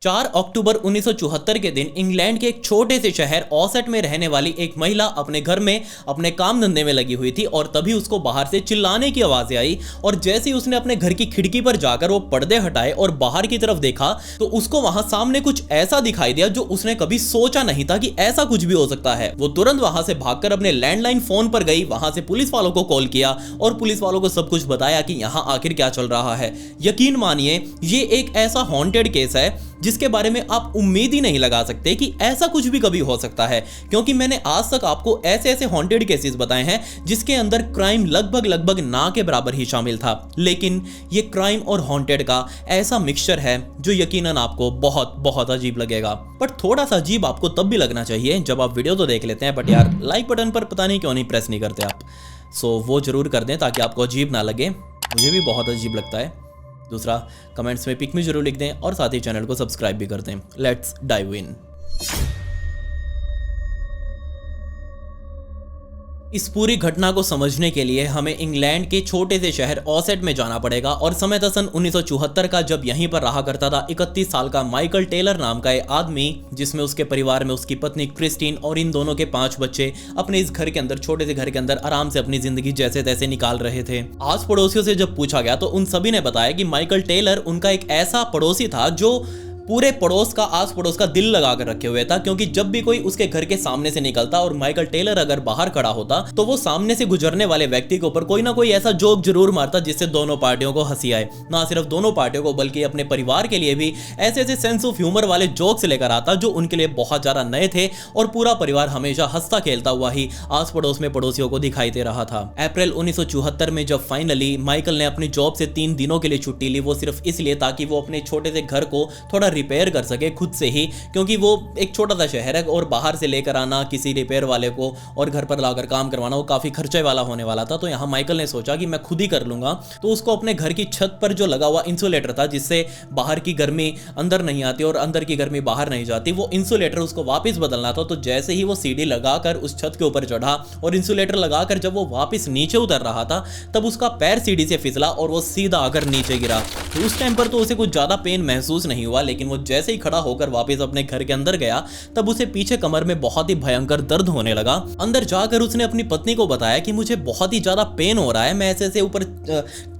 4 अक्टूबर 1974 के दिन इंग्लैंड के एक छोटे से शहर ऑसेट में रहने वाली एक महिला अपने घर में अपने काम धंधे में लगी हुई थी और तभी उसको बाहर से चिल्लाने की आवाज़ें आई। और जैसे ही उसने अपने घर की खिड़की पर जाकर वो पर्दे हटाए और बाहर की तरफ देखा तो उसको वहां सामने कुछ ऐसा दिखाई दिया जो उसने कभी सोचा नहीं था कि ऐसा कुछ भी हो सकता है। वो तुरंत वहां से भागकर अपने लैंडलाइन फोन पर गई, वहां से पुलिस वालों को कॉल किया और पुलिस वालों को सब कुछ बताया कि यहाँ आखिर क्या चल रहा है। यकीन मानिए ये एक ऐसा हॉन्टेड केस है जिसके बारे में आप उम्मीद ही नहीं लगा सकते कि ऐसा कुछ भी कभी हो सकता है, क्योंकि मैंने आज तक आपको ऐसे ऐसे हॉन्टेड केसेस बताए हैं जिसके अंदर क्राइम लगभग ना के बराबर ही शामिल था, लेकिन ये क्राइम और हॉन्टेड का ऐसा मिक्सचर है जो यकीनन आपको बहुत बहुत अजीब लगेगा। पर थोड़ा सा अजीब आपको तब भी लगना चाहिए जब आप वीडियो तो देख लेते हैं, बट यार लाइक बटन पर पता नहीं क्यों नहीं प्रेस नहीं करते आप। सो वो जरूर कर दें ताकि आपको अजीब ना लगे, मुझे भी बहुत अजीब लगता है। दूसरा, कमेंट्स में पिक में जरूर लिख दें और साथ ही चैनल को सब्सक्राइब भी कर दें। Let's dive in. इस पूरी घटना को समझने के लिए हमें इंग्लैंड के छोटे से शहर ऑसेट में जाना पड़ेगा और समय था सन 1974 का, जब यहीं पर रहा करता था 31 साल का माइकल टेलर नाम का एक आदमी, जिसमें उसके परिवार में उसकी पत्नी क्रिस्टीन और इन दोनों के 5 बच्चे अपने इस घर के अंदर, छोटे से घर के अंदर आराम से अपनी जिंदगी जैसे तैसे निकाल रहे थे। आस पड़ोसियों से जब पूछा गया तो उन सभी ने बताया कि माइकल टेलर उनका एक ऐसा पड़ोसी था जो पूरे पड़ोस का, आस पड़ोस का दिल लगा कर रखे हुए था, क्योंकि जब भी कोई उसके घर के सामने से निकलता और माइकल टेलर अगर बाहर खड़ा होता तो वो सामने से गुजरने वाले व्यक्ति के ऊपर कोई ना कोई ऐसा जोक जरूर मारता जिससे दोनों पार्टियों को हंसी आए। ना सिर्फ दोनों पार्टियों को बल्कि अपने परिवार के लिए भी ऐसे ऐसे सेंस ऑफ ह्यूमर वाले जोक्स लेकर आता जो उनके लिए बहुत ज्यादा नए थे और पूरा परिवार हमेशा हंसता खेलता हुआ ही आस पड़ोस में पड़ोसियों को दिखाई दे रहा था। अप्रैल 1974 में जब फाइनली माइकल ने अपनी जॉब से 3 दिनों के लिए छुट्टी ली, वो सिर्फ इसलिए ताकि वो अपने छोटे से घर को थोड़ा रिपेयर कर सके खुद से ही, क्योंकि वो एक छोटा सा शहर है और बाहर से लेकर आना किसी रिपेयर वाले को और घर पर लाकर काम करवाना वो काफी खर्चे वाला होने वाला था। तो यहाँ माइकल ने सोचा कि मैं खुद ही कर लूंगा। तो उसको अपने घर की छत पर जो लगा हुआ इंसुलेटर था, जिससे बाहर की गर्मी अंदर नहीं आती और अंदर की गर्मी बाहर नहीं जाती, वो इंसुलेटर उसको वापस बदलना था। तो जैसे ही वो सीढ़ी लगाकर उस छत के ऊपर चढ़ा और इंसुलेटर लगाकर जब वो वापस नीचे उतर रहा था तब उसका पैर सीढ़ी से फिसला और वो सीधा आकर नीचे गिरा। तो उस टाइम पर तो उसे कुछ ज्यादा पेन महसूस नहीं हुआ, लेकिन वो जैसे ही खड़ा होकर वापस अपने घर के अंदर गया तब उसे पीछे कमर में बहुत ही भयंकर दर्द होने लगा। अंदर जाकर उसने अपनी पत्नी को बताया कि मुझे बहुत ही ज्यादा पेन हो रहा है, मैं ऐसे ऊपर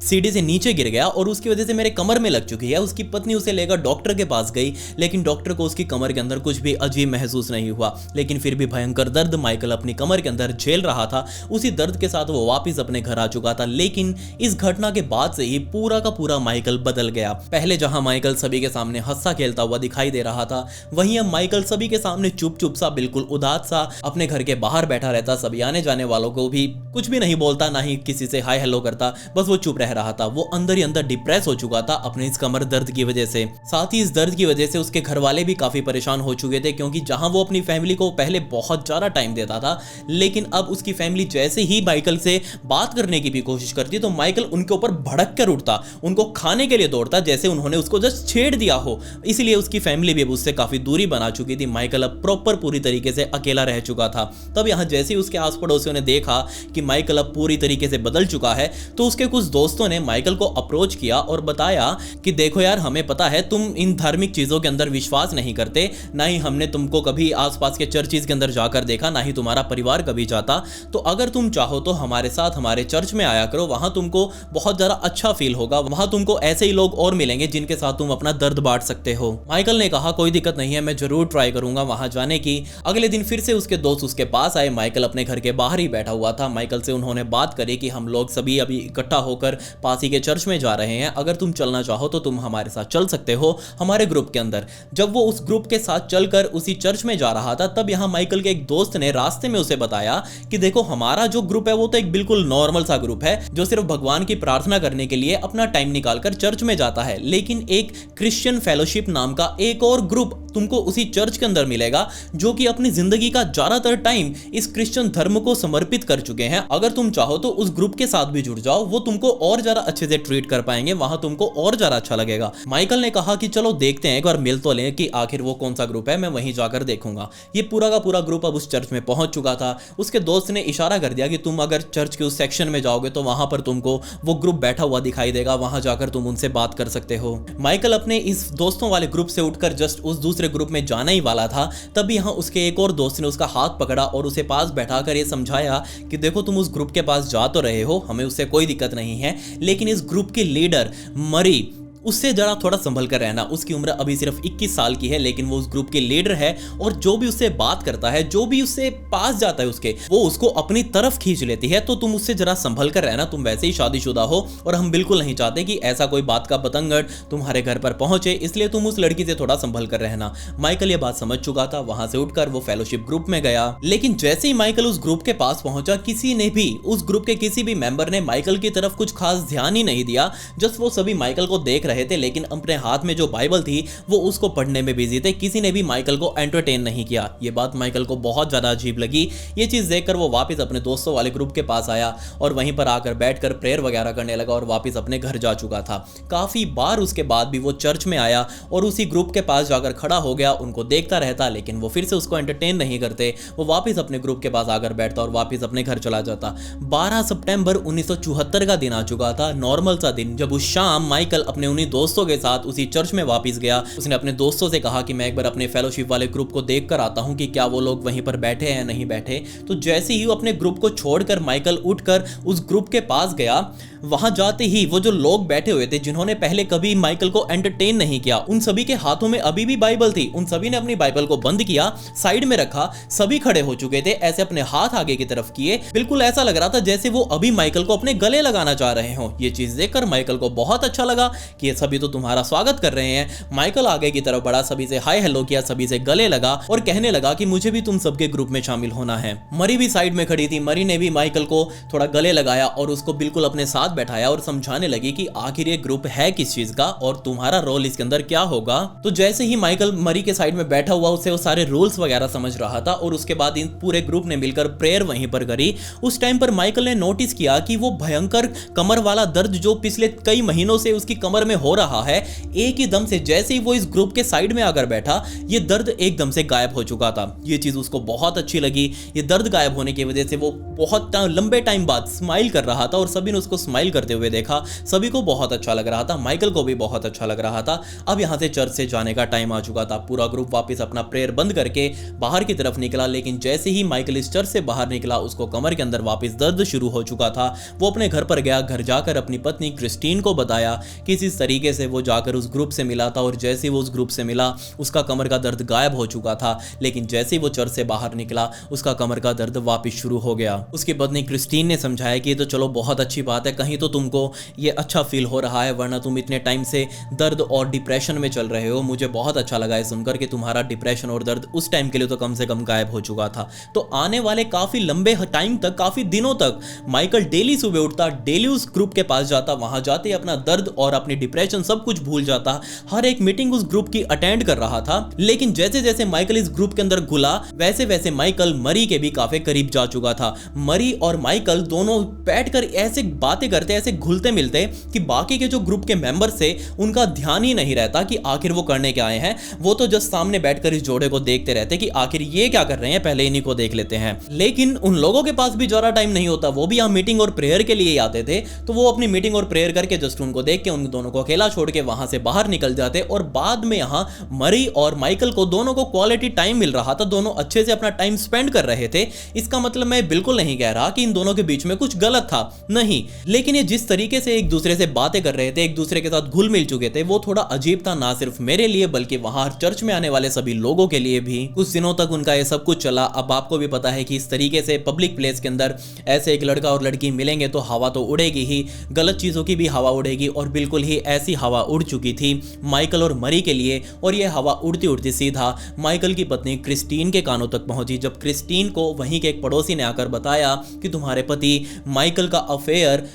सीढ़ी से नीचे गिर गया और उसकी वजह से मेरे कमर में लग चुकी है। उसकी पत्नी उसे लेकर डॉक्टर के पास गई, लेकिन डॉक्टर को उसकी कमर के अंदर कुछ भी अजीब महसूस नहीं हुआ, लेकिन फिर भी भयंकर दर्द माइकल अपनी कमर के अंदर झेल रहा था। उसी दर्द के साथ वो वापस अपने घर आ चुका था। लेकिन इस घटना के बाद से ही पूरा का पूरा माइकल बदल गया। पहले जहां माइकल सभी के सामने हंसता खेलता हुआ दिखाई दे रहा था, वहीं अब माइकल सभी के सामने चुप चुप सा, बिल्कुल उदास सा अपने घर के बाहर बैठा रहता, सभी आने जाने वालों को भी कुछ भी नहीं बोलता, ना ही किसी से हाय हेलो करता, बस वो चुप रह रहा था। वो अंदर ही अंदर डिप्रेस हो चुका था अपने इस कमर दर्द की वजह से। साथ ही इस दर्द की वजह से उसके घर वाले भी काफी परेशान हो चुके थे, क्योंकि जहां वो अपनी फैमिली को पहले बहुत ज्यादा टाइम देता था, लेकिन अब उसकी फैमिली जैसे ही माइकल से बात करने की भी कोशिश करती तो माइकल उनके ऊपर भड़क कर उठता, उनको खाने के लिए दौड़ता जैसे उन्होंने उसको जस्ट छेड़ दिया हो। इसलिए उसकी फैमिली भी अब उससे काफी दूरी बना चुकी थी। माइकल अब प्रॉपर पूरी तरीके से अकेला रह चुका था। तब यहां जैसे ही उसके आस पड़ोसियों ने देखा कि माइकल अब पूरी तरीके से बदल चुका है तो उसके कुछ दोस्तों ने माइकल को अप्रोच किया और बताया कि देखो यार, हमें पता है तुम इन धार्मिक चीजों के अंदर विश्वास नहीं करते, ना ही हमने तुमको कभी आसपास के चर्चिज के अंदर जाकर देखा, ना ही तुम्हारा परिवार कभी जाता, तो अगर तुम चाहो तो हमारे साथ हमारे चर्च में आया करो, वहां तुमको बहुत ज्यादा अच्छा फील होगा, वहां तुमको ऐसे ही लोग और मिलेंगे जिनके साथ तुम अपना दर्द बांट सकते हो। माइकल ने कहा कोई दिक्कत नहीं है, मैं जरूर ट्राई करूंगा वहां जाने की। अगले दिन फिर से उसके दोस्त उसके पास आए। माइकल अपने घर के बाहर ही बैठा हुआ था। माइकल से उन्होंने बात करी कि हम लोग सभी अभी इकट्ठा होकर पास ही के चर्च में जा रहे हैं, अगर तुम चलना चाहो तो तुम हमारे साथ चल सकते हो हमारे ग्रुप के अंदर। जब वो उस ग्रुप के साथ चलकर उसी चर्च में जा रहा था तब यहाँ माइकल के एक दोस्त ने रास्ते में उसे बताया कि देखो, हमारा जो ग्रुप है वो तो एक बिल्कुल नॉर्मल सा ग्रुप है जो सिर्फ भगवान की प्रार्थना करने के लिए अपना टाइम निकालकर चर्च में जाता है, लेकिन एक क्रिश्चियन फेलोशिप नाम का एक और ग्रुप तुमको उसी चर्च के अंदर मिलेगा जो कि अपनी जिंदगी का ज्यादातर टाइम इस क्रिश्चियन धर्म को समर्पित कर चुके हैं। अगर तुम चाहो तो उस ग्रुप के साथ भी जुड़ जाओ, वो तुमको और ज्यादा अच्छे से ट्रीट कर पाएंगे, वहां तुमको और ज्यादा अच्छा लगेगा। माइकल ने कहा कि चलो देखते हैं, एक बार मिल तो लें कि आखिर वो कौन सा ग्रुप है, मैं वहीं जाकर देखूंगा। ये पूरा का पूरा ग्रुप अब उस चर्च में पहुंच चुका था। उसके दोस्त ने इशारा कर दिया कि तुम अगर चर्च के उस सेक्शन में जाओगे तो वहां पर तुमको वो ग्रुप बैठा हुआ दिखाई देगा, वहां जाकर तुम उनसे बात कर सकते हो। माइकल अपने इस दोस्तों वाले ग्रुप से उठकर जस्ट उस दूसरे ग्रुप में जाना ही वाला था, तभी यहाँ उसके एक और दोस्त ने उसका हाथ पकड़ा और उसे पास बैठाकर ये समझाया कि देखो तुम उस ग्रुप के पास जा तो रहे हो, हमें उससे कोई दिक्कत नहीं है, लेकिन इस ग्रुप के लीडर मरी, उससे जरा थोड़ा संभल कर रहना। उसकी उम्र अभी सिर्फ 21 साल की है, लेकिन वो उस ग्रुप के लीडर है और जो भी उससे बात करता है, जो भी उससे पास जाता है उसके, वो उसको अपनी तरफ खींच लेती है। तो तुम उससे जरा संभल कर रहना, तुम वैसे ही शादीशुदा हो और हम बिल्कुल नहीं चाहते कि ऐसा कोई बात का पतंगड़ तुम्हारे घर पर पहुंचे, इसलिए तुम उस लड़की से थोड़ा संभल कर रहना। माइकल ये बात समझ चुका था, वहां से उठकर वो फेलोशिप ग्रुप में गया। लेकिन जैसे ही माइकल उस ग्रुप के पास पहुंचा, किसी ने भी, उस ग्रुप के किसी भी मेंबर ने माइकल की तरफ कुछ खास ध्यान ही नहीं दिया। जस्ट वो सभी माइकल को देख रहे थे, लेकिन अपने हाथ में जो बाइबल थी वो उसको पढ़ने में बिजी थे। किसी ने भी माइकल को एंटरटेन नहीं किया। ये बात माइकल को बहुत ज्यादा अजीब लगी। ये चीज देखकर वो वापस अपने दोस्तों वाले ग्रुप के पास आया और वहीं पर आकर बैठकर प्रेयर वगैरह करने लगा और वापस अपने घर जा चुका था। काफी बार उसके बाद भी वो चर्च में आया और उसी ग्रुप के पास जाकर खड़ा हो गया, उनको देखता रहता, लेकिन वो फिर से उसको एंटरटेन नहीं करते। वो वापस अपने ग्रुप के पास आकर बैठता और वापस अपने घर चला जाता। 12 सितंबर 1974 का दिन आ चुका था, नॉर्मल सा दिन। जब उस शाम माइकल अपने उन्हीं दोस्तों के साथ उसी चर्च में वापस गया, उसने अपने दोस्तों से कहा कि मैं एक बार अपने फेलोशिप वाले ग्रुप को देख कर आता हूं कि क्या वो लोग वहीं पर बैठे हैं नहीं बैठे। तो जैसे ही वो अपने ग्रुप को छोड़कर माइकल उठकर उस ग्रुप के पास गया, वहां जाते ही वो जो लोग बैठे हुए थे जिन्होंने पहले कभी माइकल को एंटरटेन नहीं किया, उन सभी के हाथों में अभी भी बाइबल थी। उन सभी ने अपनी बाइबल को बंद किया, साइड में रखा, सभी खड़े हो चुके थे, ऐसे अपने हाथ आगे की तरफ किए। बिल्कुल ऐसा लग रहा था जैसे वो अभी माइकल को अपने गले लगाना चाह रहे हो। ये चीज देखकर माइकल को बहुत अच्छा लगा कि ये सभी तो तुम्हारा स्वागत कर रहे हैं। माइकल आगे की तरफ बढ़ा, सभी से हाय हेलो किया, सभी से गले लगा और कहने लगा कि मुझे भी तुम सबके ग्रुप में शामिल होना है। मरी भी साइड में खड़ी थी, मरी ने भी माइकल को थोड़ा गले लगाया और उसको बिल्कुल अपने साथ बैठाया और समझाने लगी कि आखिर ये ग्रुप है किस चीज का और तुम्हारा रोल इसके अंदर क्या होगा। तो जैसे ही माइकल मरी के साइड में बैठा हुआ, उसे वो सारे रूल्स वगैरह समझ रहा था और उसके बाद इन पूरे ग्रुप ने मिलकर प्रेयर वहीं पर करी। उस टाइम पर माइकल ने नोटिस किया कि वो भयंकर कमर वाला दर्द जो पिछले कई महीनों से उसकी कमर में हो रहा है, एक ही दम से जैसे ही वो इस ग्रुप के साइड में आकर बैठा, ये दर्द एकदम से गायब हो चुका था। ये चीज उसको बहुत अच्छी लगी। ये दर्द गायब होने की वजह से वो बहुत लंबे टाइम बाद स्माइल कर रहा था और सभी ने उसको स्माइल करते हुए देखा। सभी को बहुत अच्छा लग रहा था, माइकल को भी बहुत अच्छा लग रहा था। अब यहां से चर्च से जाने का टाइम आ चुका था। पूरा ग्रुप वापस अपना प्रेयर बंद करके बाहर की तरफ निकला, लेकिन जैसे ही माइकल इस चर्च से बाहर निकला, उसको कमर के अंदर वापस दर्द शुरू हो चुका था। वो अपने घर पर गया, घर जाकर अपनी पत्नी क्रिस्टीन को बताया कि इस तरीके से वो जाकर उस ग्रुप से मिला था और जैसे वो उस ग्रुप से मिला, उसका कमर का दर्द गायब हो चुका था। लेकिन जैसे ही वो चर्च से बाहर निकला, उसका कमर का दर्द वापस शुरू हो गया। उसकी पत्नी क्रिस्टीन ने समझाया कि ये तो चलो बहुत अच्छी बात है, कहीं तो तुमको ये अच्छा फील हो रहा है, वरना तुम इतने टाइम से दर्द और डिप्रेशन में चल रहे हो। मुझे बहुत अच्छा लगा है सुनकर कि तुम्हारा डिप्रेशन और दर्द उस टाइम के लिए तो कम से कम गायब हो चुका था। तो आने वाले काफी लंबे टाइम तक, काफी दिनों तक माइकल डेली सुबह उठता, डेली उस ग्रुप के पास जाता, वहां जाते अपना दर्द और अपनी डिप्रेशन सब कुछ भूल जाता। हर एक मीटिंग उस ग्रुप की अटेंड कर रहा था। लेकिन जैसे जैसे माइकल इस ग्रुप के अंदर घुला, वैसे वैसे माइकल मरी के भी काफी करीब जा चुका था। मरी और माइकल दोनों बैठकर ऐसे बातें करते, ऐसे घुलते मिलते कि बाकी के जो ग्रुप के मेंबर्स थे उनका ध्यान ही नहीं रहता कि आखिर वो करने क्या आए हैं। वो तो जस्ट सामने बैठकर इस जोड़े को देखते रहते कि आखिर ये क्या कर रहे हैं, पहले इन्हीं को देख लेते हैं। लेकिन उन लोगों के पास भी ज्यादा टाइम नहीं होता, वो भी यहाँ मीटिंग और प्रेयर के लिए आते थे। तो वो अपनी मीटिंग और प्रेयर करके जस्ट उनको देख के उन दोनों को अकेला छोड़ के वहां से बाहर निकल जाते और बाद में यहाँ मरी और माइकल को दोनों को क्वालिटी टाइम मिल रहा था, दोनों अच्छे से अपना टाइम स्पेंड कर रहे थे। इसका मतलब मैं बिल्कुल नहीं कह रहा कि इन दोनों के बीच में कुछ गलत था, नहीं, लेकिन ये जिस तरीके से एक दूसरे से बातें कर रहे थे, एक दूसरे के साथ घुल मिल चुके थे, वो थोड़ा अजीब था, ना सिर्फ मेरे लिए बल्कि वहां चर्च में आने वाले सभी लोगों के लिए भी। कुछ दिनों तक उनका ये सब कुछ चला। अब आपको भी पता है कि इस तरीके से पब्लिक प्लेस के अंदर ऐसे एक लड़का और लड़की मिलेंगे तो हवा तो उड़ेगी ही, गलत चीजों की भी हवा उड़ेगी और बिल्कुल ही ऐसी हवा उड़ चुकी थी माइकल और मरी के लिए। और ये हवा उड़ती उड़ती सीधा माइकल की पत्नी क्रिस्टीन के कानों तक पहुंची। जब क्रिस्टीन को वहीं के एक पड़ोसी ने आकर बताया कि तुम्हारे पति माइकल का अफेयर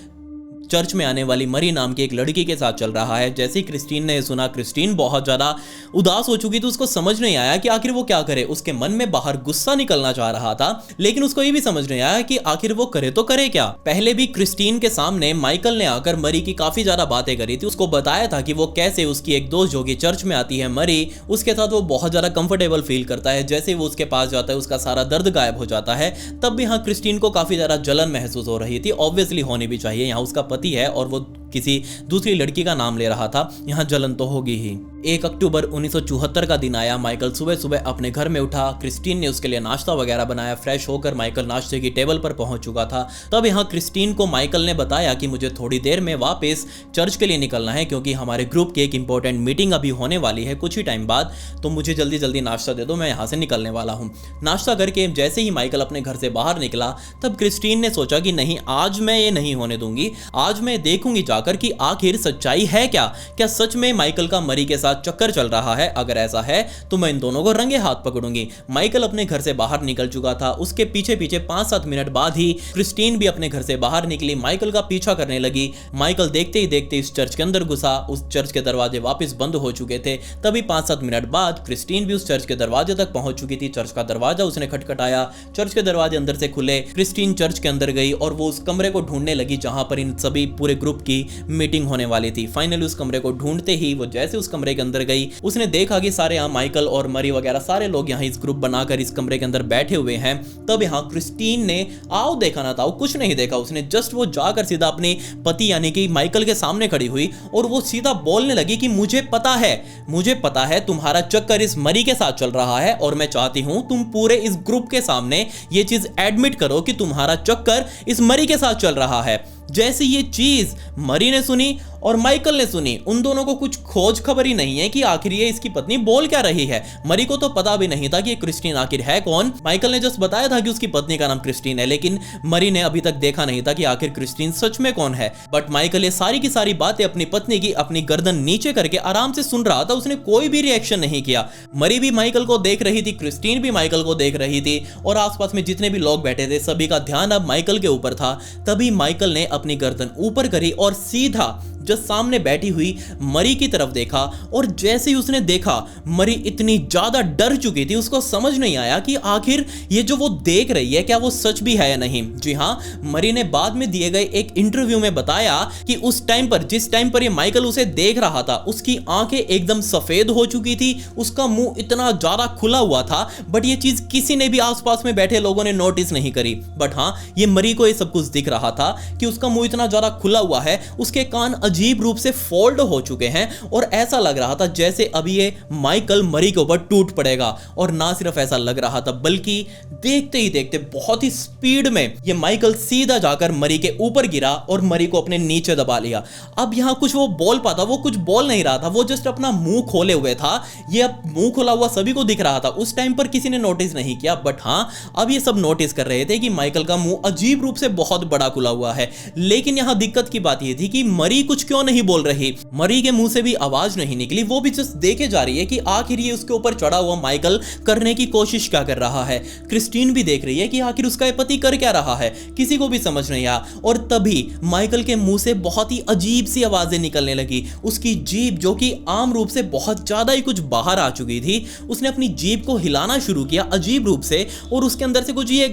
चर्च में आने वाली मरी नाम की एक लड़की के साथ चल रहा है। जैसे ही क्रिस्टीन ने सुना, क्रिस्टीन बहुत ज्यादा उदास हो चुकी थी। उसको समझ नहीं आया कि आखिर वो क्या करे। उसके मन में बाहर गुस्सा निकलना चाह रहा था, लेकिन उसको ये भी समझ नहीं आया कि आखिर वो करे तो करे क्या। पहले भी क्रिस्टीन के सामने माइकल ने आकर मरी की काफी ज्यादा बातें करी थी। उसको बताया था कि वो कैसे उसकी एक दोस्त जो कि चर्च में आती है मरी, उसके साथ वो बहुत ज्यादा कंफर्टेबल फील करता है। जैसे वो उसके पास जाता है उसका सारा दर्द गायब हो जाता है। तब भी हाँ, क्रिस्टीन को काफी ज्यादा जलन महसूस हो रही थी। ऑब्वियसली होनी भी चाहिए, यहाँ उसका पति है और वो किसी दूसरी लड़की का नाम ले रहा था, यहाँ जलन तो होगी ही। 1 अक्टूबर 1974 का दिन आया। माइकल सुबह सुबह अपने घर में उठा। क्रिस्टीन ने उसके लिए नाश्ता वगैरह बनाया। फ्रेश होकर माइकल नाश्ते की टेबल पर पहुंच चुका था। तब यहाँ क्रिस्टीन को माइकल ने बताया कि मुझे थोड़ी देर में वापस चर्च के लिए निकलना है, क्योंकि हमारे ग्रुप की एक इंपॉर्टेंट मीटिंग अभी होने वाली है कुछ ही टाइम बाद, तो मुझे जल्दी जल्दी नाश्ता दे दो, मैं यहाँ से निकलने वाला हूँ। नाश्ता करके जैसे ही माइकल अपने घर से बाहर निकला, तब क्रिस्टीन ने सोचा कि नहीं, आज मैं ये नहीं होने दूंगी। आज मैं देखूंगी जाकर कि आखिर सच्चाई है क्या सच में माइकल का मरी के साथ चक्कर चल रहा है। अगर ऐसा है तो मैं इन दोनों को रंगे हाथ पकड़ूंगी। माइकल अपने घर से बाहर निकल चुका था। उसके पीछे पीछे 5-7 मिनट बाद ही क्रिस्टीन भी अपने घर से बाहर निकली, माइकल का पीछा करने लगी। माइकल देखते ही देखते इस चर्च के अंदर घुसा। उस चर्च के दरवाजे वापस बंद हो चुके थे। तभी 5-7 मिनट बाद क्रिस्टीन भी उस चर्च के दरवाजे तक पहुंच चुकी थी। चर्च का दरवाजा उसने खटखटाया। चर्च के दरवाजे अंदर से खुले। क्रिस्टीन चर्च के अंदर गई और वो उस कमरे को ढूंढने लगी जहां पर इन सभी पूरे ग्रुप की मीटिंग होने वाली थी। फाइनली उस कमरे को ढूंढते ही वो जैसे उस कमरे के अंदर गई, उसने देखा कि सारे यहाँ माइकल और मरी वगैरह सारे लोग यहाँ इस ग्रुप बनाकर इस कमरे के अंदर बैठे हुए हैं। तब यहाँ क्रिस्टीन ने आओ देखा ना था, कुछ नहीं देखा उसने। जस्ट वो जाकर सीधा अपने पति यानी कि माइकल के सामने खड़ी हुई और वो सीधा बोलने लगी कि मुझे पता है तुम्हारा चक्कर इस मरी के साथ चल रहा है और मैं चाहती हूं तुम पूरे इस ग्रुप के सामने ये चीज एडमिट करो कि तुम्हारा चक्कर इस मरी के साथ चल रहा है। जैसे ये चीज मरी ने सुनी और माइकल ने सुनी, उन दोनों को कुछ खोज खबर ही नहीं है कि आखिर ये इसकी पत्नी बोल क्या रही है। मरी को तो पता भी नहीं था कि ये क्रिस्टीन आखिर है कौन। माइकल ने जस्ट बताया था कि उसकी पत्नी का नाम क्रिस्टीन है, लेकिन मरी ने अभी तक देखा नहीं था कि आखिर क्रिस्टीन सच में कौन है। बट माइकल ये सारी की सारी बातें अपनी पत्नी की अपनी गर्दन नीचे करके आराम से सुन रहा था। उसने कोई भी रिएक्शन नहीं किया। मरी भी माइकल को देख रही थी, क्रिस्टीन भी माइकल को देख रही थी और आसपास में जितने भी लोग बैठे थे सभी का ध्यान अब माइकल के ऊपर था। तभी माइकल ने अपनी गर्दन ऊपर करी और सीधा जस्ट सामने बैठी हुई मरी की तरफ देखा। और जैसे ही उसने देखा, मरी इतनी ज्यादा डर चुकी थी, उसको समझ नहीं आया कि आखिर ये जो वो देख रही है क्या वो सच भी है या नहीं। जी हाँ, मरी ने बाद में दिए गए एक इंटरव्यू में बताया कि उस टाइम पर, जिस टाइम पर ये माइकल उसे देख रहा था, उसकी आंखें एकदम सफेद हो चुकी थी, उसका मुंह इतना ज्यादा खुला हुआ था। बट ये चीज किसी ने भी आसपास में बैठे लोगों ने नोटिस नहीं करी। बट हाँ, ये मरी को ये सब कुछ दिख रहा था कि उसका मुंह इतना ज्यादा खुला हुआ है, उसके कान अजीब रूप से फोल्ड हो चुके हैं और ऐसा लग रहा था जैसे अभी ये माइकल मरी के ऊपर टूट पड़ेगा। और ना सिर्फ ऐसा लग रहा था, बल्कि देखते ही देखते बहुत ही स्पीड में ये माइकल सीधा जाकर मरी के ऊपर गिरा और मरी को अपने नीचे दबा लिया। अब यहां कुछ वो बोल पाता, वो कुछ बोल नहीं रहा था, वो जस्ट अपना मुंह खोले हुए था। ये अब मुंह खोला हुआ सभी को दिख रहा था। उस टाइम पर किसी ने नोटिस नहीं किया, बट हाँ, अब ये सब नोटिस कर रहे थे कि माइकल का मुंह अजीब रूप से बहुत बड़ा खुला हुआ है। लेकिन यहां दिक्कत की बात ये थी कि मरी कुछ क्यों नहीं बोल रही। मरी के मुंह से भी आवाज नहीं निकली। वो भी जस्ट देखे जा रही है कि आखिर ये उसके ऊपर चढ़ा हुआ माइकल करने की कोशिश क्या कर रहा है। क्रिस्टीन भी देख रही है कि आखिर उसका पति कर क्या रहा है। किसी को भी समझ नहीं आया। और तभी माइकल के मुंह से बहुत ही अजीब सी आवाजें निकलने लगी। उसकी जीभ, जो कि आम रूप से बहुत ज्यादा ही कुछ बाहर आ चुकी थी, उसने अपनी जीभ को हिलाना शुरू किया अजीब रूप से। और उसके अंदर से कुछ ये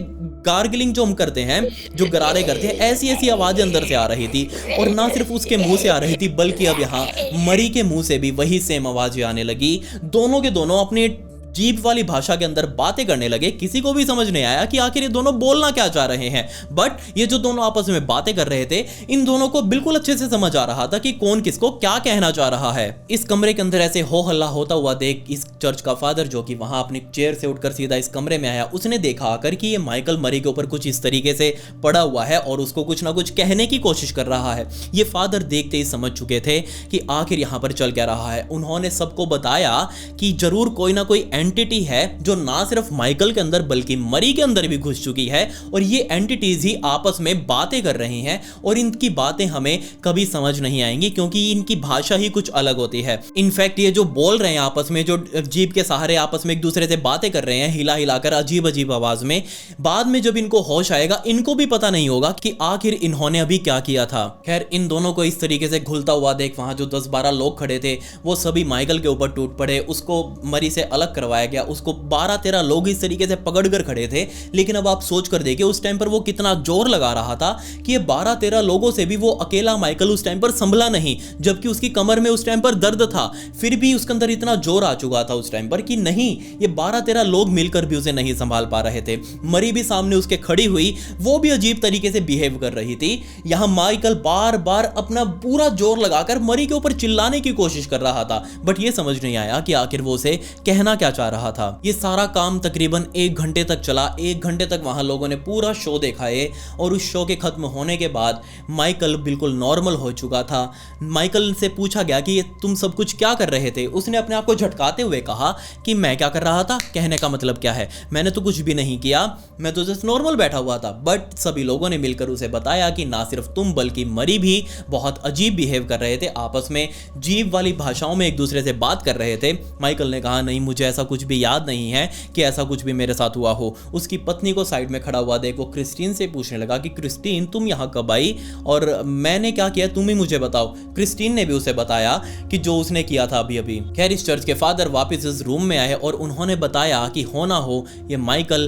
गार्गलिंग जो हम करते हैं, जो गरारे करते हैं, ऐसी ऐसी आवाजें अंदर से आ रही थी। और ना सिर्फ उसके मुंह से आ रही थी, बल्कि अब यहाँ मरी के मुंह से भी वही सेम आवाजें आने लगी। दोनों के दोनों अपने जीभ वाली भाषा के अंदर बातें करने लगे। किसी को भी समझ नहीं आया कि आखिर ये दोनों बोलना क्या चाह रहे हैं। बट ये जो दोनों आपस में बातें कर रहे थे, इन दोनों को बिल्कुल अच्छे से समझ आ रहा था कि कौन किसको क्या कहना चाह रहा है। इस कमरे के अंदर ऐसे हो हल्ला होता हुआ देख इस चर्च का फादर, जो कि वहां अपनी चेयर से उठकर सीधा इस कमरे में आया, उसने देखा आकर कि ये माइकल मरी के ऊपर कुछ इस तरीके से पड़ा हुआ है और उसको कुछ ना कुछ कहने की कोशिश कर रहा है। ये फादर देखते ही समझ चुके थे कि आखिर यहां पर चल क्या रहा है। उन्होंने सबको बताया कि जरूर कोई ना कोई एंटिटी है जो ना सिर्फ माइकल के अंदर बल्कि मरी के अंदर भी घुस चुकी है, और ये एंटिटीज ही आपस में बातें कर रही हैं, और इनकी बातें हमें कभी समझ नहीं आएंगी क्योंकि इनकी भाषा ही कुछ अलग होती है। इनफैक्ट ये जो बोल रहे हैं आपस में, जो जीभ के सहारे आपस में एक दूसरे से बातें कर रहे हैं हिला हिलाकर अजीब अजीब आवाज में, बाद में जब इनको होश आएगा इनको भी पता नहीं होगा कि आखिर इन्होंने अभी क्या किया था। खैर, इन दोनों को इस तरीके से घुलता हुआ देख वहां जो 10-12 लोग खड़े थे वो सभी माइकल के ऊपर टूट पड़े, उसको मरी से अलग करवाया गया, उसको 12-13 लोग इस तरीके से पकड़कर खड़े थे। लेकिन अब आप सोच कर देखिए उस टाइम पर वो कितना जोर लगा रहा था कि ये 12-13 लोगों से भी वो अकेला माइकल उस टाइम पर संभला नहीं, जबकि उसकी कमर में उस टाइम पर दर्द था, फिर भी उसके अंदर इतना जोर आ चुका था उस टाइम पर कि नहीं, ये 12-13 लोग मिलकर भी उसे नहीं संभाल पा रहे थे। मरी भी सामने उसके खड़ी हुई, वो भी अजीब तरीके से बिहेव कर रही थी। यहां माइकल बार बार अपना पूरा जोर लगाकर मरी के ऊपर चिल्लाने की कोशिश कर रहा था, बट ये समझ नहीं आया कि आखिर वो उसे कहना क्या चाह रहा था। ये सारा काम तकरीबन 1 घंटे तक चला। 1 घंटे तक वहां लोगों ने पूरा शो देखा है, और उस शो के खत्म होने के बाद माइकल बिल्कुल नॉर्मल हो चुका था। माइकल से पूछा गया कि ये तुम सब कुछ क्या कर रहे थे। उसने अपने आप को झटकाते हुए कहा कि मैं क्या कर रहा था, कहने का मतलब क्या है, मैंने तो कुछ भी नहीं किया, मैं तो जस्ट नॉर्मल बैठा हुआ था। बट सभी लोगों ने मिलकर उसे बताया कि ना सिर्फ तुम बल्कि मरी भी बहुत अजीब बिहेव कर रहे थे, आपस में जीव वाली भाषाओं में एक दूसरे से बात कर रहे थे। माइकल ने कहा नहीं, मुझे ऐसा कुछ भी याद नहीं है कि ऐसा कुछ भी मेरे साथ हुआ हो। उसकी पत्नी को साइड में खड़ा हुआ देख वो क्रिस्टीन से पूछने लगा कि क्रिस्टीन तुम यहाँ कब आई और मैंने क्या किया, तुम ही मुझे बताओ। क्रिस्टीन ने भी उसे बताया कि जो उसने किया था अभी अभी। खैर, इस चर्च के फादर वापस इस रूम में आए और उन्होंने बताया कि हो ना हो ये माइकल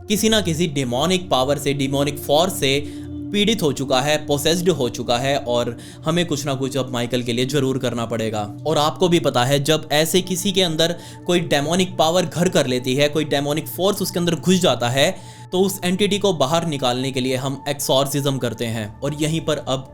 किसी ना किसी डिमोनिक पावर से, डिमोनिक फोर्स से पीड़ित हो चुका है, पोसेस्ड हो चुका है, और हमें कुछ ना कुछ अब माइकल के लिए जरूर करना पड़ेगा। और आपको भी पता है जब ऐसे किसी के अंदर कोई डेमोनिक पावर घर कर लेती है, कोई डेमोनिक फोर्स उसके अंदर घुस जाता है, तो उस एंटिटी को बाहर निकालने के लिए हम एक्सॉर्सिज्म करते हैं, और यहीं पर अब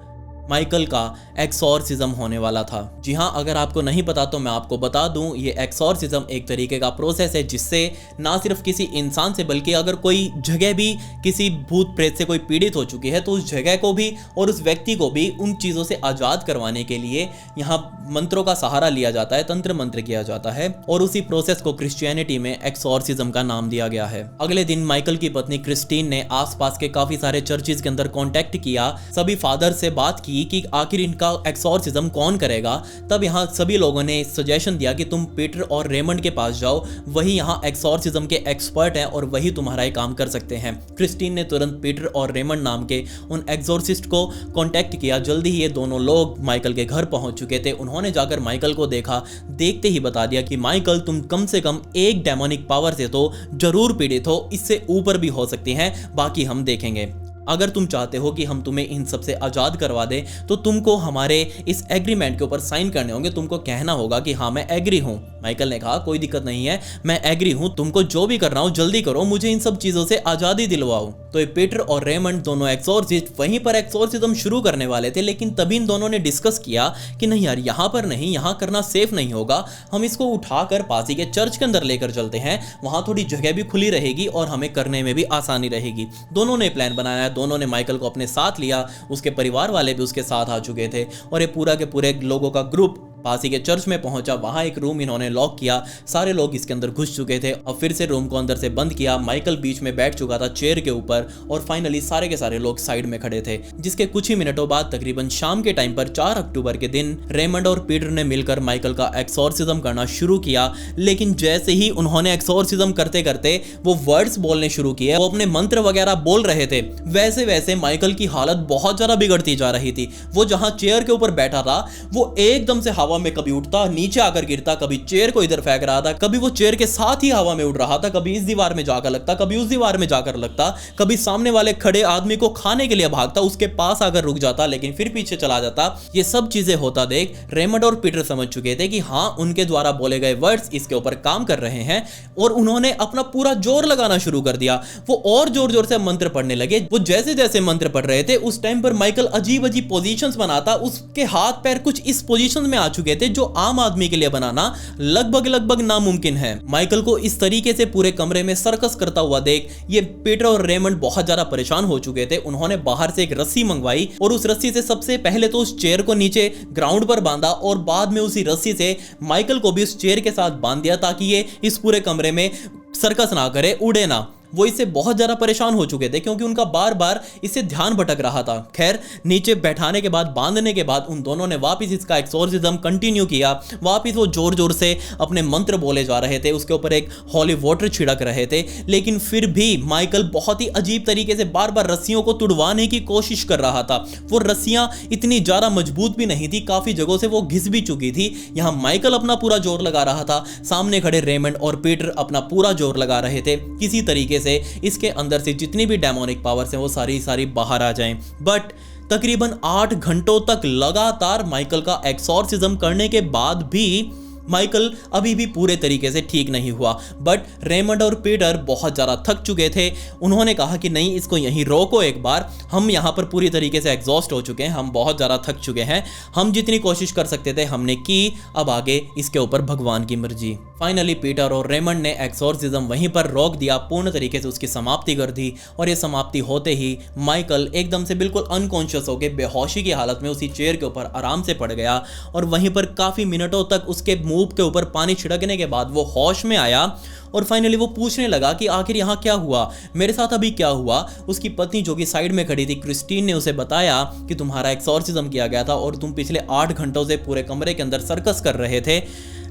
माइकल का एक्सॉर्सिज्म होने वाला था। जी हाँ, अगर आपको नहीं पता तो मैं आपको बता दूं, ये एक्सॉर्सिज्म एक तरीके का प्रोसेस है जिससे ना सिर्फ किसी इंसान से बल्कि अगर कोई जगह भी किसी भूत प्रेत से कोई पीड़ित हो चुकी है तो उस जगह को भी और उस व्यक्ति को भी उन चीज़ों से आज़ाद करवाने के लिए यहाँ मंत्रों का सहारा लिया जाता है, तंत्र मंत्र किया जाता है, और उसी प्रोसेस को क्रिश्चियनिटी में एक्सॉर्सिज्म का नाम दिया गया है। अगले दिन माइकल की पत्नी क्रिस्टीन ने आसपास के काफ़ी सारे चर्चेज के अंदर कॉन्टैक्ट किया, सभी फादर से बात की कि आखिर इनका एक्सॉर्सिज्म कौन करेगा। तब यहाँ सभी लोगों ने सजेशन दिया कि तुम पीटर और रेमंड के पास जाओ, वही यहाँ एक्सॉर्सिज्म के एक्सपर्ट हैं और वही तुम्हारा ये काम कर सकते हैं। क्रिस्टीन ने तुरंत पीटर और रेमंड नाम के उन एक्सॉर्सिस्ट को कांटेक्ट किया। जल्दी ही ये दोनों लोग माइकल के घर पहुंच चुके थे। उन्होंने जाकर माइकल को देखा, देखते ही बता दिया कि माइकल तुम कम से कम एक डेमोनिक पावर से तो जरूर पीड़ित हो, इससे ऊपर भी हो सकती हैं, बाकी हम देखेंगे। अगर तुम चाहते हो कि हम तुम्हें इन सब से आज़ाद करवा दें तो तुमको हमारे इस एग्रीमेंट के ऊपर साइन करने होंगे, तुमको कहना होगा कि हाँ मैं एग्री हूँ। माइकल ने कहा कोई दिक्कत नहीं है, मैं एग्री हूँ, तुमको जो भी करना हो जल्दी करो, मुझे इन सब चीज़ों से आज़ादी दिलवाओ। तो ये पीटर और रेमंड दोनों एक्सॉर्सिस्ट वहीं पर एक्सॉर्सिज्म शुरू करने वाले थे, लेकिन तभी इन दोनों ने डिस्कस किया कि नहीं यार, यहाँ पर नहीं, यहाँ करना सेफ नहीं होगा, हम इसको उठाकर पास ही के चर्च के अंदर लेकर चलते हैं, वहाँ थोड़ी जगह भी खुली रहेगी और हमें करने में भी आसानी रहेगी। दोनों ने प्लान बनाया, दोनों ने माइकल को अपने साथ लिया, उसके परिवार वाले भी उसके साथ आ चुके थे, और ये पूरा के पूरे लोगों का ग्रुप पास ही के चर्च में पहुंचा। वहां एक रूम इन्होंने लॉक किया, सारे लोग इसके अंदर घुस चुके थे और फिर से रूम को अंदर से बंद किया। माइकल बीच में बैठ चुका था चेयर के ऊपर, और फाइनली सारे के सारे लोग साइड में खड़े थे। जिसके कुछ ही मिनटों बाद तकरीबन शाम के टाइम पर 4 अक्टूबर के दिन रेमंड और पीटर ने मिलकर माइकल का एक्सॉर्सिज्म करना शुरू किया। लेकिन जैसे ही उन्होंने एक्सॉर्सिज्म करते करते वो वर्ड्स बोलने शुरू किए, वो अपने मंत्र वगैरह बोल रहे थे, वैसे वैसे माइकल की हालत बहुत ज्यादा बिगड़ती जा रही थी। वो जहां चेयर के ऊपर बैठा था वो एकदम से हवा में कभी उठता, नीचे आकर गिरता, कभी चेयर को इधर फेंक रहा था, कभी वो चेयर के साथ ही हवा में उड़ रहा था, कभी इस दीवार में जाकर लगता, कभी उस दीवार में जाकर लगता, कभी सामने वाले खड़े आदमी को खाने के लिए भागता, उसके पास आकर रुक जाता लेकिन फिर पीछे चला जाता। ये सब चीजें होता देख रेमंड और पीटर समझ चुके थे कि हाँ, उनके द्वारा बोले गए वर्ड्स इसके ऊपर काम कर रहे हैं, और उन्होंने अपना पूरा जोर लगाना शुरू कर दिया। वो और जोर जोर से मंत्र पढ़ने लगे। वो जैसे जैसे मंत्र पढ़ रहे थे उस टाइम पर माइकल अजीब अजीब पोजीशंस बनाता, उसके हाथ पैर कुछ इस पोजीशन में आ चुके थे जो आम आदमी के लिए बनाना लगभग नामुमकिन है। माइकल को इस तरीके से पूरे कमरे में सर्कस करता हुआ देख ये पीटर और रेमंड बहुत ज्यादा परेशान हो चुके थे। उन्होंने बाहर से एक रस्सी मंगवाई और उस रस्सी से सबसे पहले तो उस चेयर को नीचे ग्राउंड पर बांधा और बाद में उसी रस्सी से माइकल को भी उस चेयर के साथ बांध दिया ताकि ये इस पूरे कमरे में सर्कस ना करे, उड़े ना। वो इससे बहुत ज़्यादा परेशान हो चुके थे क्योंकि उनका बार बार इससे ध्यान भटक रहा था। खैर, नीचे बैठाने के बाद, बांधने के बाद उन दोनों ने वापस इसका एक्सोर्सिज्म कंटिन्यू किया। वापस वो जोर जोर से अपने मंत्र बोले जा रहे थे, उसके ऊपर एक हॉली वाटर छिड़क रहे थे, लेकिन फिर भी माइकल बहुत ही अजीब तरीके से बार बार रस्सियों को तुड़वाने की कोशिश कर रहा था। वो रस्सियां इतनी ज़्यादा मजबूत भी नहीं थी, काफ़ी जगहों से वो घिस भी चुकी थी। यहाँ माइकल अपना पूरा जोर लगा रहा था, सामने खड़े रेमंड और पीटर अपना पूरा जोर लगा रहे थे किसी तरीके से इसके अंदर से जितनी भी डेमोनिक पावर्स हैं वो सारी बाहर आ जाएं। बट तकरीबन 8 घंटों तक लगातार माइकल का एक्सोर्सिज्म करने के बाद भी माइकल अभी भी पूरे तरीके से ठीक नहीं हुआ। बट रेमंड और पीटर बहुत ज़्यादा थक चुके थे। उन्होंने कहा कि नहीं, इसको यहीं रोको एक बार, हम यहाँ पर पूरी तरीके से एग्जॉस्ट हो चुके हैं, हम बहुत ज़्यादा थक चुके हैं, हम जितनी कोशिश कर सकते थे हमने की, अब आगे इसके ऊपर भगवान की मर्जी। फाइनली पीटर और रेमंड ने एक्सोर्सिज्म वहीं पर रोक दिया, पूर्ण तरीके से उसकी समाप्ति कर दी। और ये समाप्ति होते ही माइकल एकदम से बिल्कुल अनकॉन्शियस हो गए, बेहोशी की हालत में उसी चेयर के ऊपर आराम से पड़ गया। और वहीं पर काफ़ी मिनटों तक उसके मुंह के ऊपर पानी छिड़कने के बाद वो होश में आया और फाइनली वो पूछने लगा कि आखिर यहाँ क्या हुआ, मेरे साथ अभी क्या हुआ। उसकी पत्नी जो कि साइड में खड़ी थी, क्रिस्टीन, ने उसे बताया कि तुम्हारा एक्सोर्सिज्म किया गया था और तुम पिछले 8 घंटों से पूरे कमरे के अंदर सर्कस कर रहे थे,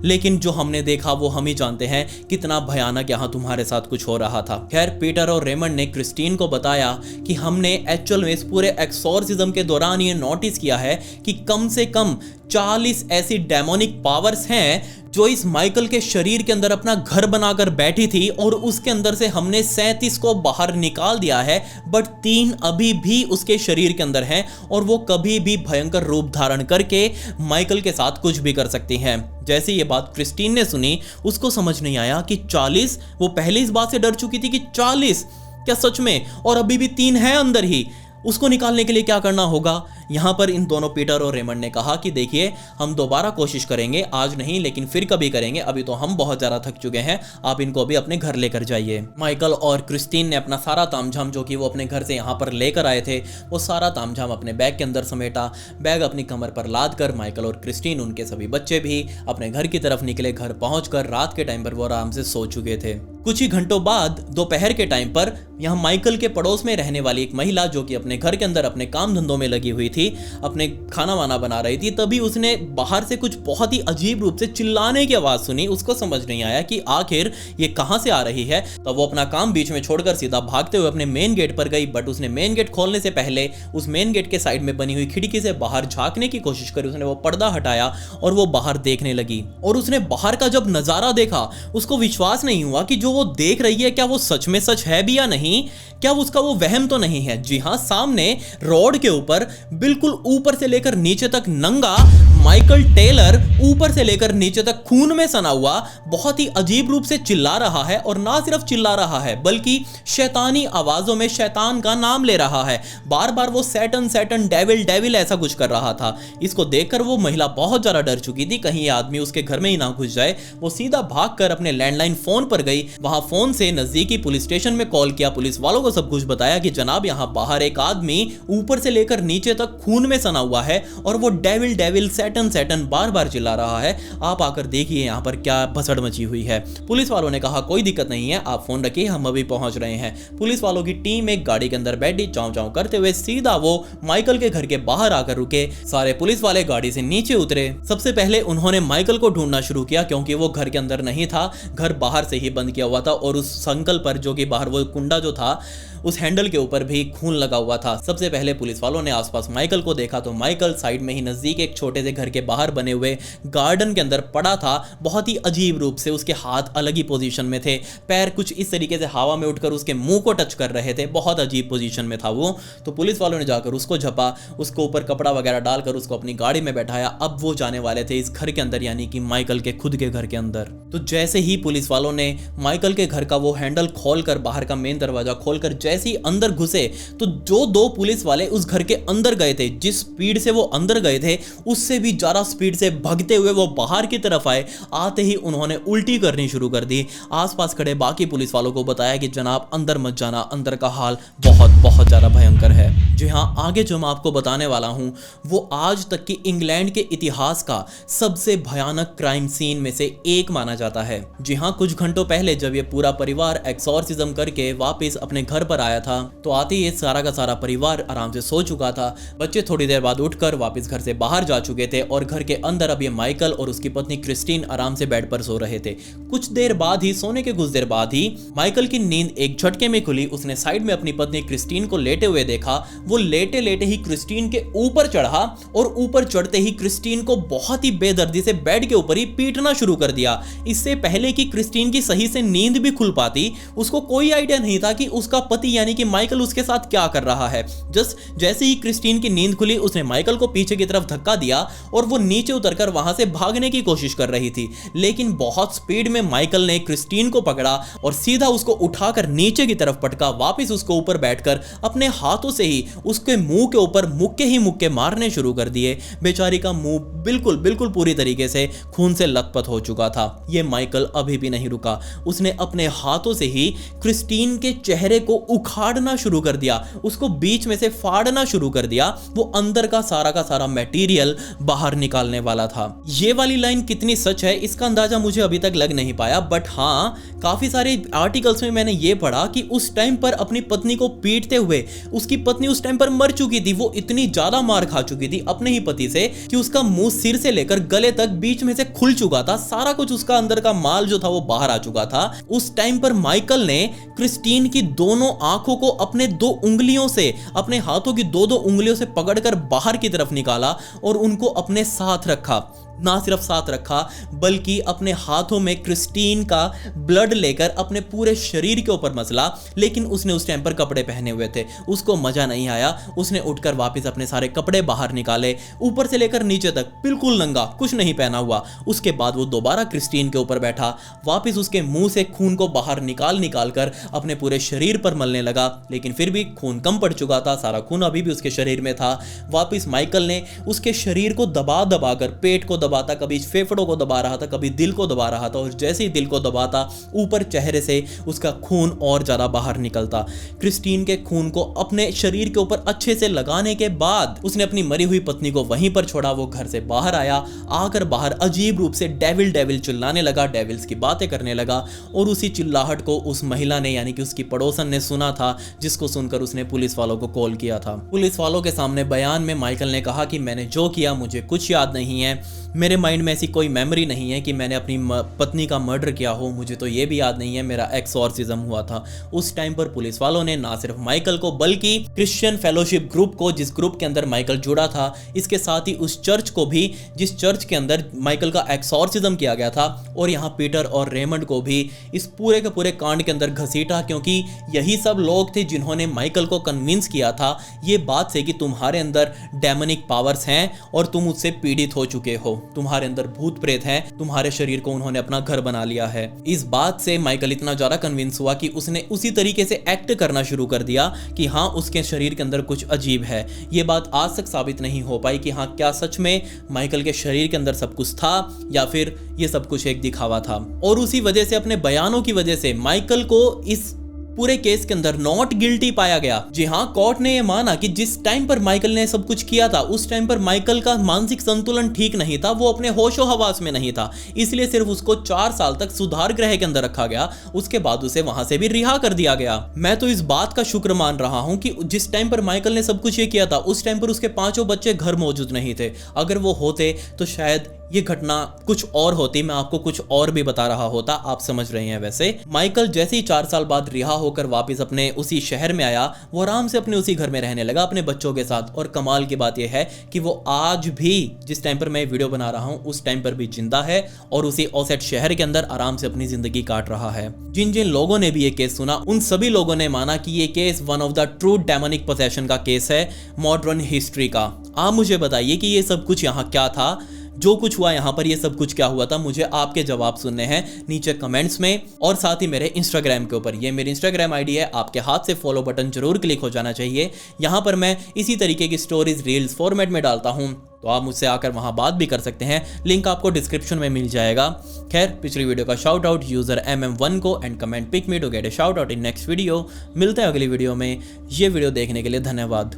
लेकिन जो हमने देखा वो हम ही जानते हैं कितना भयानक यहाँ तुम्हारे साथ कुछ हो रहा था। खैर, पीटर और रेमंड ने क्रिस्टीन को बताया कि हमने एक्चुअल में इस पूरे एक्सोर्सिज्म के दौरान ये नोटिस किया है कि कम से कम 40 ऐसी डेमोनिक पावर्स हैं जो इस माइकल के शरीर के अंदर अपना घर बनाकर बैठी थी और उसके अंदर से हमने 37 को बाहर निकाल दिया है, बट 3 अभी भी उसके शरीर के अंदर हैं और वो कभी भी भयंकर रूप धारण करके माइकल के साथ कुछ भी कर सकती हैं। जैसे ये बात क्रिस्टीन ने सुनी, उसको समझ नहीं आया कि 40, वो पहले इस बात से डर चुकी थी कि 40 क्या सच में, और अभी भी 3 हैं अंदर ही, उसको निकालने के लिए क्या करना होगा। यहाँ पर इन दोनों पीटर और रेमंड ने कहा कि देखिए, हम दोबारा कोशिश करेंगे, आज नहीं लेकिन फिर कभी करेंगे, अभी तो हम बहुत ज़्यादा थक चुके हैं, आप इनको अभी अपने घर लेकर जाइए। माइकल और क्रिस्टीन ने अपना सारा तामझाम जो कि वो अपने घर से यहाँ पर लेकर आए थे, वो सारा तामझाम अपने बैग के अंदर समेटा। बैग अपनी कमर पर लाद कर माइकल और क्रिस्टीन, उनके सभी बच्चे भी अपने घर की तरफ निकले। घर पहुँचकर रात के टाइम पर वो आराम से सो चुके थे। कुछ ही घंटों बाद दोपहर के टाइम पर यहाँ माइकल के पड़ोस में रहने वाली एक महिला जो कि अपने घर के अंदर अपने काम धंधों में लगी हुई थी, अपने खाना वाना बना रही थी, तभी उसने बाहर से कुछ बहुत ही अजीब रूप से चिल्लाने की आवाज़ सुनी। उसको समझ नहीं आया कि आखिर ये कहाँ से आ रही है, तो वो अपना काम बीच में छोड़कर सीधा भागते हुए अपने मेन गेट पर गई। बट उसने मेन गेट खोलने से पहले उस मेन गेट के साइड में बनी हुई खिड़की से बाहर झांकने की कोशिश करी। उसने वो पर्दा हटाया और वो बाहर देखने लगी और उसने बाहर का जब नज़ारा देखा, उसको विश्वास नहीं हुआ कि जो वो देख रही है क्या वो सच में सच है भी या नहीं, क्या उसका वो वहम तो नहीं है। जी हाँ, सामने रोड के ऊपर बिल्कुल ऊपर से लेकर नीचे तक नंगा माइकल टेलर ऊपर से लेकर नीचे तक खून में सना हुआ बहुत ही अजीब रूप से चिल्ला रहा है। और ना सिर्फ चिल्ला रहा है बल्कि शैतानी आवाजों में शैतान का नाम ले रहा है। बार बार वो सैटन सैटन, डेविल डेविल ऐसा कुछ कर रहा था। इसको देखकर वो महिला बहुत ज्यादा डर चुकी थी, कहीं ये आदमी उसके घर में ही ना घुस जाए। वो सीधा भागकर अपने लैंडलाइन फोन पर गई, वहां फोन से नजदीकी पुलिस स्टेशन में कॉल किया, पुलिस वालों को सब कुछ बताया कि जनाब यहाँ बाहर एक आदमी ऊपर से लेकर नीचे तक खून में सना हुआ है और वो डेविल डेविल सैटन सैटन बार बार चिल्ला रहा है, आप आकर देखिए यहाँ पर क्या भसड़ मची हुई है। पुलिस वालों ने कहा कोई दिक्कत नहीं है, आप फोन रखिए, हम अभी पहुंच रहे हैं। पुलिस वालों की टीम एक गाड़ी के अंदर बैठी, चाव चाव करते हुए सीधा वो माइकल के घर के बाहर आकर रुके। सारे पुलिस वाले गाड़ी से नीचे उतरे। सबसे पहले उन्होंने माइकल को ढूंढना शुरू किया क्योंकि वो घर के अंदर नहीं था, घर बाहर से ही बंद किया हुआ था और उस संकल पर जो कि बाहर वो कुंडा जो था उस हैंडल के ऊपर भी खून लगा हुआ था। सबसे पहले पुलिस वालों ने आसपास माइकल को देखा तो माइकल साइड में ही नजदीक एक छोटे से घर के बाहर बने हुए गार्डन के अंदर पड़ा था, बहुत ही अजीब रूप से। उसके हाथ अलग ही पोजीशन में थे, पैर कुछ इस तरीके से हवा में उठकर उसके मुंह को टच कर रहे थे, बहुत अजीब पोजीशन में था वो। तो पुलिस वालों ने जाकर उसको झपा, उसको ऊपर कपड़ा वगैरह डालकर उसको अपनी गाड़ी में बैठाया। अब वो जाने वाले थे इस घर के अंदर, यानी कि माइकल के खुद के घर के अंदर। तो जैसे ही पुलिस वालों ने माइकल के घर का वो हैंडल खोलकर, बाहर का मेन दरवाजा खोलकर जैसे ही अंदर घुसे तो जो दो पुलिस वाले उस घर के अंदर गए थे, जिस स्पीड से वो अंदर गए थे उससे भी ज़्यादा स्पीड से भागते हुए वो बाहर की तरफ आए। आते ही उन्होंने उल्टी करनी शुरू कर दी। आसपास खड़े बाकी पुलिस वालों को बताया कि जनाब अंदर मत जाना, अंदर का हाल बहुत बहुत ज़्यादा भयंकर है। जी हाँ, आगे जो मैं आपको बताने वाला हूँ वो आज तक की इंग्लैंड के इतिहास का सबसे भयानक क्राइम सीन में से एक माना जाता है। जी हाँ, कुछ घंटों पहले जब ये पूरा परिवार एक्सॉर्सिज्म करके वापस अपने घर पर आया था तो आते ही सारा का सारा परिवार आराम से सो चुका था। बच्चे थोड़ी देर बाद उठकर वापस घर से बाहर जा चुके थे और घर के अंदर अब ये माइकल और उसकी पत्नी क्रिस्टीन आराम से बेड पर सो रहे थे। कुछ देर बाद ही, सोने के कुछ देर बाद ही माइकल की नींद एक झटके में खुली। उसने साइड में अपनी पत्नी क्रिस्टीन को लेटे हुए देखा। वो लेटे लेटे ही क्रिस्टीन के ऊपर चढ़ा और ऊपर चढ़ते ही क्रिस्टीन को बहुत ही बेदर्दी से बेड के ऊपर ही पीटना शुरू कर दिया। इससे पहले कि क्रिस्टीन की सही से नींद भी खुल पाती, उसको कोई आइडिया नहीं था कि उसका पति यानी कि माइकल उसके साथ क्या कर रहा है। जैसे ही क्रिस्टीन की नींद खुली उसने माइकल को पीछे की तरफ धक्का दिया और वो नीचे उतरकर वहां से भागने की कोशिश कर रही थी, लेकिन बहुत स्पीड में माइकल ने क्रिस्टीन को पकड़ा और सीधा उसको उठाकर नीचे की तरफ पटका। वापस उसको ऊपर बैठकर अपने हाथों से ही उसके मुंह के ऊपर मुक्के मारने शुरू कर दिए। बेचारी का मुंह बिल्कुल पूरी तरीके से खून से लथपथ हो चुका था। ये माइकल अभी भी नहीं रुका। उसने अपने हाथों से ही क्रिस्टीन के चेहरे को उखाड़ना शुरू कर दिया, उसको बीच में से फाड़ना शुरू कर दिया। वो अंदर का सारा मटेरियल बाहर निकालने वाला था। ये वाली लाइन कितनी सच है इसका अंदाजा मुझे अभी तक लग नहीं पाया, बट हाँ, काफी सारे आर्टिकल्स में मैंने ये पढ़ा कि उस टाइम पर अपनी पत्नी को पीटते हुए उसकी पत्नी उस टाइम पर मर चुकी थी। वो इतनी ज्यादा मार खा चुकी थी अपने ही पति से कि उसका मुंह सिर से लेकर गले तक बीच में से खुल चुका था। सारा कुछ उसका अंदर का माल जो था वो बाहर आ चुका था। उस टाइम पर माइकल ने क्रिस्टीन की दोनों आंखों को अपने दो उंगलियों से, अपने हाथों की दो उंगलियों से पकड़कर बाहर की तरफ निकाला और उनको अपने साथ रखा। ना सिर्फ साथ रखा बल्कि अपने हाथों में क्रिस्टीन का ब्लड लेकर अपने पूरे शरीर के ऊपर मसला। लेकिन उसने उस टाइम पर कपड़े पहने हुए थे, उसको मजा नहीं आया। उसने उठकर वापस अपने सारे कपड़े बाहर निकाले, ऊपर से लेकर नीचे तक बिल्कुल नंगा, कुछ नहीं पहना हुआ। उसके बाद वो दोबारा क्रिस्टीन के ऊपर बैठा, वापस उसके मुंह से खून को बाहर निकाल कर अपने पूरे शरीर पर मलने लगा। लेकिन फिर भी खून कम पड़ चुका था, सारा खून अभी भी उसके शरीर में था। वापस माइकल ने उसके शरीर को दबा कर, पेट को दबाता, कभी फेफड़ों को दबा रहा था, कभी दिल को दबा रहा था, और जैसे ही दिल को दबाता ऊपर चेहरे से उसका खून और ज्यादा बाहर निकलता। क्रिस्टीन के खून को अपने शरीर के ऊपर अच्छे से लगाने के बाद उसने अपनी मरी हुई पत्नी को वहीं पर छोड़ा। वो घर से बाहर आया, आकर बाहर अजीब रूप से डेविल डेविल चिल्लाने लगा, डेविल्स की बातें करने लगा। और उसी चिल्लाहट को उस महिला ने यानी कि उसकी पड़ोसन ने सुना था, जिसको सुनकर उसने पुलिस वालों को कॉल किया था। पुलिस वालों के सामने बयान में माइकल ने कहा कि मैंने जो किया मुझे कुछ याद नहीं है, मेरे माइंड में ऐसी कोई मेमोरी नहीं है कि मैंने अपनी पत्नी का मर्डर किया हो, मुझे तो ये भी याद नहीं है मेरा एक्सॉर्सिज्म हुआ था। उस टाइम पर पुलिस वालों ने ना सिर्फ माइकल को बल्कि क्रिश्चियन फेलोशिप ग्रुप को, जिस ग्रुप के अंदर माइकल जुड़ा था, इसके साथ ही उस चर्च को भी जिस चर्च के अंदर माइकल का एक्सॉर्सिज्म किया गया था, और यहाँ पीटर और रेमंड को भी इस पूरे के पूरे कांड के अंदर घसीटा, क्योंकि यही सब लोग थे जिन्होंने माइकल को कन्विंस किया था ये बात से कि तुम्हारे अंदर डेमोनिक पावर्स हैं और तुम उससे पीड़ित हो चुके हो, तुम्हारे अंदर भूत प्रेत हैं, तुम्हारे शरीर को उन्होंने अपना घर बना लिया है। इस बात से माइकल इतना ज्यादा कन्विंस हुआ कि उसने उसी तरीके से एक्ट करना शुरू कर दिया कि हाँ, उसके शरीर के अंदर कुछ अजीब है। ये बात आज तक साबित नहीं हो पाई कि हाँ, क्या सच में माइकल के शरीर के अंदर सब कुछ था या फिर ये सब कुछ एक दिखावा था। और उसी वजह से, अपने बयानों की वजह से माइकल को इस पूरे केस के अंदर नॉट गिल्टी पाया गया। जी हाँ, कोर्ट ने यह माना कि जिस टाइम पर माइकल ने सब कुछ किया था उस टाइम पर माइकल का मानसिक संतुलन ठीक नहीं था, वो अपने होशो हवास में नहीं था, इसलिए सिर्फ उसको 4 साल तक सुधार गृह के अंदर रखा गया। उसके बाद उसे वहां से भी रिहा कर दिया गया। मैं तो इस बात का शुक्र मान रहा हूं कि जिस टाइम पर माइकल ने सब कुछ ये किया था उस टाइम पर उसके 5 बच्चे घर मौजूद नहीं थे। अगर वो होते तो शायद ये घटना कुछ और होती, मैं आपको कुछ और भी बता रहा होता, आप समझ रहे हैं। वैसे माइकल जैसे ही 4 साल बाद रिहा होकर वापस अपने उसी शहर में आया, वो आराम से अपने उसी घर में रहने लगा अपने बच्चों के साथ। और कमाल की बात यह है कि वो आज भी, जिस टाइम पर मैं वीडियो बना रहा हूं उस टाइम पर भी जिंदा है और उसी ओसेट शहर के अंदर आराम से अपनी जिंदगी काट रहा है। जिन जिन लोगों ने भी ये केस सुना उन सभी लोगों ने माना कि ये case one of the true demonic possession का केस है मॉडर्न हिस्ट्री का। आप मुझे बताइए कि ये सब कुछ यहाँ क्या था जो कुछ हुआ यहाँ पर, ये सब कुछ क्या हुआ था, मुझे आपके जवाब सुनने हैं नीचे कमेंट्स में और साथ ही मेरे इंस्टाग्राम के ऊपर। ये मेरी इंस्टाग्राम आईडी है, आपके हाथ से फॉलो बटन जरूर क्लिक हो जाना चाहिए। यहाँ पर मैं इसी तरीके की स्टोरीज रील्स फॉर्मेट में डालता हूँ, तो आप मुझसे आकर वहां बात भी कर सकते हैं। लिंक आपको डिस्क्रिप्शन में मिल जाएगा। खैर, पिछली वीडियो का शाउट आउट यूजर MM1 को and comment pick me to get a shout out in next video. मिलते हैं अगली वीडियो में। ये वीडियो देखने के लिए धन्यवाद।